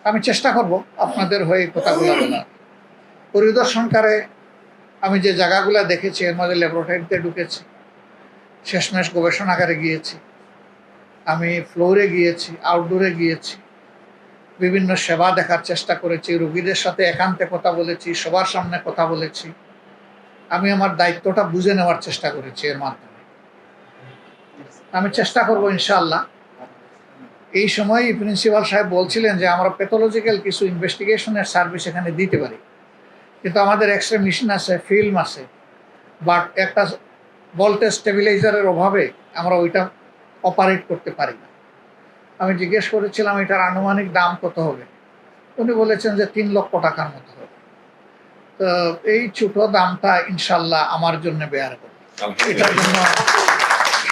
আমি চেষ্টা করব আপনাদের হয়ে এই কথাগুলো বলার। পরিদর্শনকারে আমি যে জায়গাগুলো দেখেছি এর মধ্যে ল্যাবরেটরিতে ঢুকেছি, শেষমেশ গবেষণাগারে গিয়েছি, আমি ফ্লোরে গিয়েছি, আউটডোরে গিয়েছি, বিভিন্ন সেবা দেখার চেষ্টা করেছি, রোগীদের সাথে একান্তে কথা বলেছি, সবার সামনে কথা বলেছি। আমি আমার দায়িত্বটা বুঝে নেওয়ার চেষ্টা করেছি এর মাধ্যমে। আমি চেষ্টা করব ইনশাআল্লাহ। এই সময় প্রিন্সিপাল সাহেব বলছিলেন যে আমরা প্যাথোলজিক্যাল কিছু ইনভেস্টিগেশনের সার্ভিস এখানে দিতে পারি, কিন্তু আমাদের এক্সরে মেশিন আছে, ফিল্ম আছে, বাট একটা ভোল্টেজ স্টেবিলাইজারের অভাবে আমরা ওইটা অপারেট করতে পারি না। আমি জিজ্ঞেস করেছিলাম এটার আনুমানিক দাম কত হবে, উনি বলেছেন যে 3 লক্ষ টাকার মতো হবে। তো এই ছোট দামটা ইনশাল্লাহ আমার জন্য বেয়ার করবে, এটার জন্য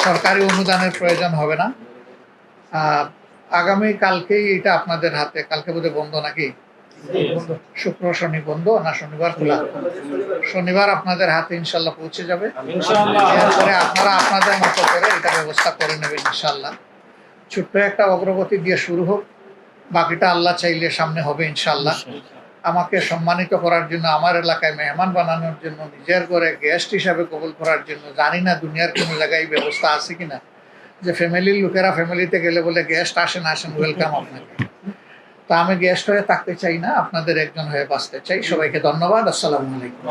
সরকারি অনুদানের প্রয়োজন হবে না। আগামী কালকেই এটা আপনাদের হাতে, কালকে বোধহয় বন্ধ নাকি, শুক্র শনি বন্ধ না শনিবার খোলা, শনিবার আপনাদের হাতে ইনশাল্লাহ পৌঁছে যাবে। এরপরে আপনারা আপনাদের মতো করে এটা ব্যবস্থা করে নেবেন ইনশাল্লাহ। ছোট্ট একটা অগ্রগতি দিয়ে শুরু হোক, বাকিটা আল্লাহ চাইলে সামনে হবে ইনশাল্লাহ। আমাকে সম্মানিত করার জন্য, আমার এলাকায় মেহমান বানানোর জন্য, নিজের ঘরে গেস্ট হিসাবে কবুল করার জন্য, জানি না দুনিয়ার কোনো জায়গায় ব্যবস্থা আছে কিনা যে ফ্যামিলির লোকেরা ফ্যামিলিতে গেলে বলে গেস্ট আসেন আসেন ওয়েলকাম আপনাকে। তা আমি গেস্ট হয়ে থাকতে চাই না, আপনাদের একজন হয়ে বাঁচতে চাই। সবাইকে ধন্যবাদ। আসসালামু আলাইকুম।